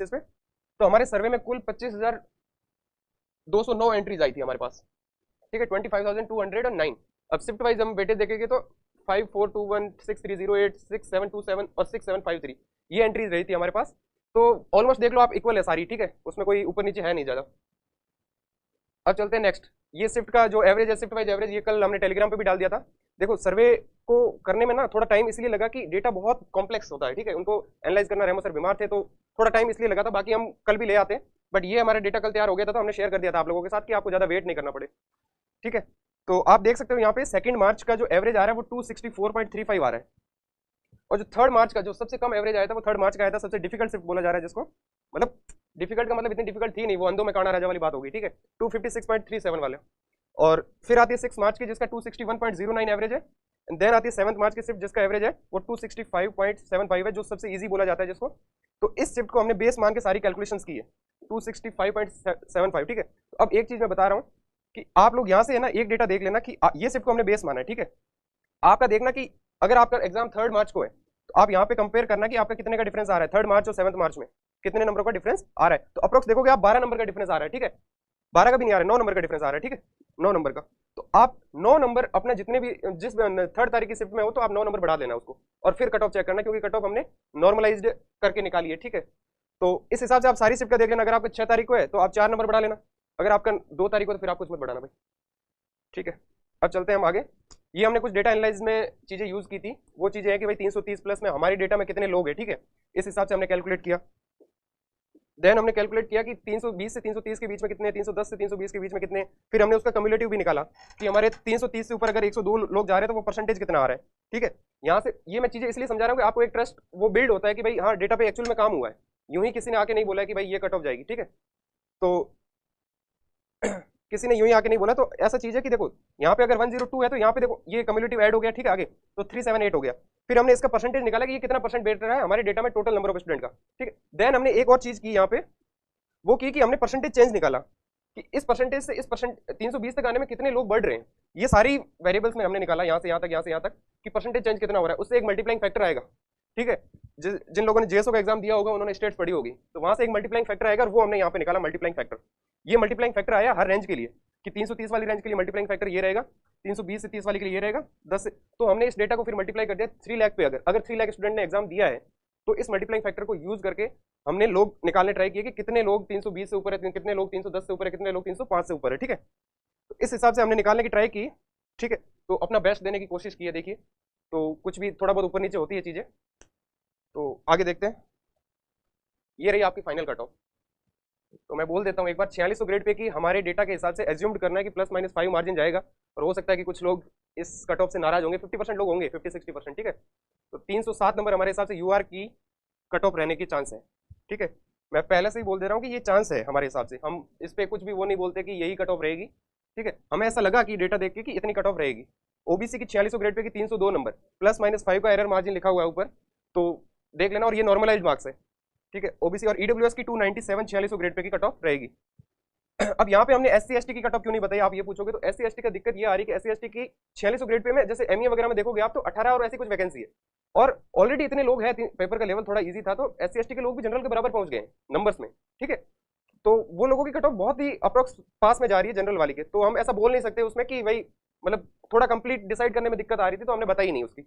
Basis पे। तो हमारे सर्वे में कुल 25,209 एंट्रीज आई थी हमारे पास, ठीक है, 25,209। अब शिफ्ट वाइज हम वेटेज देखेंगे तो 542163086727 और 6753 ये एंट्रीज रही थी हमारे पास। तो ऑलमोस्ट देख लो आप, इक्वल है सारी, ठीक है, उसमें कोई ऊपर नीचे है नहीं ज़्यादा। अब चलते हैं नेक्स्ट, ये शिफ्ट का जो एवरेज है, शिफ्ट वाइज एवरेज, ये कल हमने टेलीग्राम पे भी डाल दिया था। देखो सर्वे को करने में ना थोड़ा टाइम इसलिए लगा कि डेटा बहुत कॉम्प्लेक्स होता है, ठीक है, उनको एनालाइज करना, रेमो सर बीमार थे तो थोड़ा टाइम इसलिए लगा था, बाकी हम कल भी ले आते हैं। बट ये हमारा डेटा कल तैयार हो गया था तो हमने शेयर कर दिया था आप लोगों के साथ कि आपको ज़्यादा वेट नहीं करना पड़े, ठीक है। तो आप देख सकते हो यहाँ पे 2 मार्च का जो एवरेज आ रहा है वो 264.35 आ रहा है, और जो 3 मार्च का जो सबसे कम एवरेज आया था वो 3 मार्च का आया था, सबसे डिफिकल्ट शिफ्ट बोला जा रहा है जिसको, मतलब डिफिकल्ट का मतलब इतनी डिफिकल्ट थी नहीं, वो अंधों में काना राजा वाली बात होगी, ठीक है, 256.37 वाले। और फिर आती है 6 मार्च की जिसका 261.09 एवरेज है, एंड देन आती है 7 मार्च की शिफ्ट जिसका एवरेज है वो 265.75 है, जो सबसे इजी बोला जाता है जिसको। तो इस शिफ्ट को हमने बेस मान के सारी कैलकुलेशंस की है, 265.75, ठीक है। तो अब एक चीज मैं बता रहा हूँ कि आप लोग यहाँ से है ना एक डेटा देख लेना कि ये शिफ्ट को हमने बेस माना है, ठीक है। आपका देखना कि अगर आपका एग्जाम 3 मार्च को है तो आप यहाँ पे कंपेयर करना कि आपका कितने का डिफरेंस आ रहा है 3 मार्च और 7 मार्च में, कितने नंबर का डिफरेंस आ रहा है। तो अप्रोक्स देखोगे आप 12 नंबर का डिफरेंस आ रहा है, ठीक है, 12 का भी नहीं आ रहा है, 9 नंबर का डिफरेंस आ रहा है, ठीक है, 9 नंबर का। तो आप 9 नंबर अपने जितने भी जिस 3 तारीख की शिफ्ट में हो तो आप 9 नंबर बढ़ा लेना उसको, और फिर कट ऑफ चेक करना, क्योंकि कट ऑफ हमने नॉर्मलाइज्ड करके निकाली है, ठीक है। तो इस हिसाब से आप सारी शिफ्ट का देख लेना, अगर आपका 6 तारीख को है तो आप 4 नंबर बढ़ा लेना, अगर आपका 2 तारीख को तो फिर आप कुछ मत बढ़ाना भाई, ठीक है। अब चलते हैं हम आगे। ये हमने कुछ डेटा एनालाइज में चीजें यूज की थी, वो चीजें हैं कि भाई 330 प्लस में हमारे डेटा में कितने लोग हैं, ठीक है, इस हिसाब से हमने कैलकुलेट किया। देन हमने कैलकुलेट किया कि 320 से 330 के बीच में कितने, 310 से 320 के बीच में कितने, फिर हमने उसका कम्युलेटिव भी निकाला कि हमारे 330 से ऊपर अगर 102 लोग जा रहे हैं तो वो परसेंटेज कितना आ रहा है, ठीक है। यहाँ से ये मैं चीजें इसलिए समझा रहा हूँ कि आपको एक ट्रस्ट वो बिल्ड होता है कि भाई हाँ डेटा पे एक्चुअल में काम हुआ है, यूं ही किसी ने आके नहीं बोला कि भाई ये कट ऑफ जाएगी, ठीक है। तो किसी ने यूं ही आके नहीं बोला, तो ऐसा चीज है कि देखो यहाँ पे अगर 102 है तो यहाँ पे देखो ये कम्युलेटिव ऐड हो गया, ठीक है, आगे तो 378 हो गया। फिर हमने इसका परसेंटेज निकाला कि ये कितना परसेंट बेटर है हमारे डेटा में टोटल नंबर ऑफ स्टूडेंट का, ठीक है। देन हमने एक और चीज की यहाँ पे, वो की कि हमने परसेंटेज चेंज निकाला कि इस परसेंटेज से इस परसेंट 320 तक आने में कितने लोग बढ़ रहे हैं, ये सारी वेरिएबल्स में हमने निकाला, यहाँ से यहाँ तक, यहाँ से यहाँ तक, कि परसेंटेज चेंज कितना हो रहा है, उससे एक मल्टीप्लाइंग फैक्टर आएगा, ठीक है। जिन लोगों ने जेएसओ का एग्जाम दिया होगा उन्होंने स्टेट्स पढ़ी होगी, तो वहां से एक मल्टीप्लाइंग फैक्टर आएगा, और वो हमने यहाँ पे निकाला मल्टीप्लाइंग फैक्टर। ये मल्टीप्लाइंग फैक्टर आया हर रेंज के लिए कि 330 वाली रेंज के लिए मल्टीप्लाइंग फैक्टर ये रहेगा, 320 से 30 वाली के लिए ये रहेगा 10 से। तो हमने इस डेटा को फिर मल्टीप्लाई कर दिया 3 लाख पे, अगर 3 लाख स्टूडेंट ने एग्जाम दिया है तो इस मल्टीप्लाइंग फैक्टर को यूज करके हमने लोग निकालने ट्राई किए कि कितने लोग 320 से ऊपर है, कितने लोग 310 से ऊपर है, कितने लोग 305 से ऊपर है, ठीक है। तो इस हिसाब से हमने निकालने की ट्राई की, ठीक है। तो अपना बेस्ट देने की कोशिश की है, देखिए तो कुछ भी थोड़ा बहुत ऊपर नीचे होती है चीजें। तो आगे देखते हैं, ये रही आपकी फाइनल कट ऑफ। तो मैं बोल देता हूँ एक बार, 4600 ग्रेड पे की हमारे डेटा के हिसाब से एज्यूम्ड करना है कि ±5 मार्जिन जाएगा, और हो सकता है कि कुछ लोग इस कट ऑफ से नाराज होंगे, 50% लोग होंगे, 50-60%, ठीक है। तो 307 नंबर हमारे हिसाब से यूआर की कट ऑफ रहने की चांस है, ठीक है। मैं पहले से ही बोल दे रहा हूँ कि ये चांस है हमारे हिसाब से, हम इस पे कुछ भी वो नहीं बोलते कि यही कट ऑफ रहेगी, ठीक है। हमें ऐसा लगा कि डेटा देख के कि इतनी कट ऑफ रहेगी। ओबीसी की 4600 ग्रेड पे की 302 नंबर, ±5 का एरर मार्जिन लिखा हुआ है ऊपर, तो देख लेना, और ये नॉर्मलाइज्ड मार्क्स है, ठीक है। ओबीसी और ईडब्ल्यूएस की 297 4600 ग्रेड पे की कट ऑफ रहेगी। अब यहाँ पे हमने एससी एसटी की कट ऑफ क्यों नहीं बताई, आप ये पूछोगे। तो एससी एसटी का दिक्कत ये आ रही है कि एससी एसटी की 4600 ग्रेड पे में, जैसे एमईए वगैरह में देखोगे आप तो 18 और ऐसी कुछ वैकेंसी है, और ऑलरेडी इतने लोग हैं, पेपर का लेवल थोड़ा इजी था, तो एससी एसटी के लोग भी जनरल के बराबर पहुंच गए नंबर्स में, ठीक है। तो वो लोगों की कट ऑफ बहुत ही अप्रोक्स पास में जा रही है जनरल वाली के, तो हम ऐसा बोल नहीं सकते उसमें कि भाई मतलब थोड़ा कंप्लीट डिसाइड करने में दिक्कत आ रही थी, तो हमने बताई नहीं उसकी।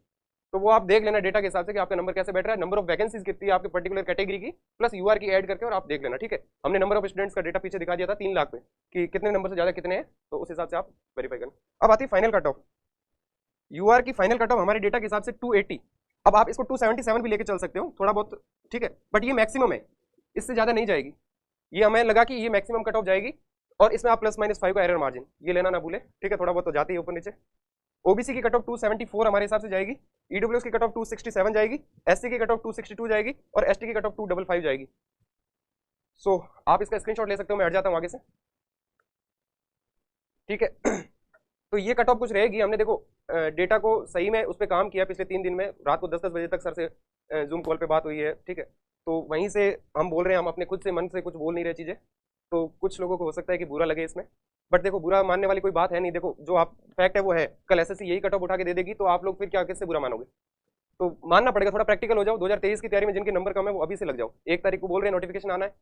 तो वो आप देख लेना डेटा के हिसाब से कि आपका नंबर कैसे बैठ रहा है, नंबर ऑफ वैकेंसीज कितनी है आपके पर्टिकुलर कैटेगरी की, प्लस यूआर की ऐड करके, और आप देख लेना, ठीक है। हमने नंबर ऑफ स्टूडेंट्स का डेटा पीछे दिखा दिया था 3 लाख पे कि कितने नंबर से ज्यादा कितने हैं, तो उस हिसाब से आप वेरीफाई करना। अब आती है फाइनल कट ऑफ। यूआर की फाइनल कट ऑफ हमारे डेटा के हिसाब से 280, अब आप इसको 277 भी लेके चल सकते हो थोड़ा बहुत, ठीक है, बट ये मैक्सिमम है, इससे ज्यादा नहीं जाएगी। ये हमें लगा कि ये मैक्सिमम कट ऑफ जाएगी, और इसमें आप ±5 का एरर मार्जिन ये लेना ना भूले, ठीक है, थोड़ा बहुत तो जाती है ऊपर नीचे। ओबीसी की कट ऑफ 274 हमारे हिसाब से जाएगी, ईडब्ल्यूएस की कट ऑफ 267 जाएगी, एससी की कट ऑफ 262 जाएगी, और एसटी की कट ऑफ 255 जाएगी। सो आप इसका स्क्रीनशॉट ले सकते हो, मैं हट जाता हूँ आगे से, ठीक है। तो ये कट ऑफ कुछ रहेगी। हमने देखो डेटा को सही में उस पर काम किया पिछले 3 दिन में, रात को 10-10 बजे तक सर से जूम कॉल पे बात हुई है, ठीक है। तो वहीं से हम बोल रहे हैं, हम अपने खुद से मन से कुछ बोल नहीं रहे चीज़ें, तो कुछ लोगों को हो सकता है कि बुरा लगे इसमें, बट देखो बुरा मानने वाली कोई बात है नहीं। देखो जो आप फैक्ट है वो है, कल एसएससी यही कट ऑफ उठा के दे देगी तो आप लोग फिर क्या किससे बुरा मानोगे, तो मानना पड़ेगा, थोड़ा प्रैक्टिकल हो जाओ। 2023 की तैयारी में जिनके नंबर कम है वो अभी से लग जाओ। 1 तारीख को बोल रहे हैं नोटिफिकेशन आना है,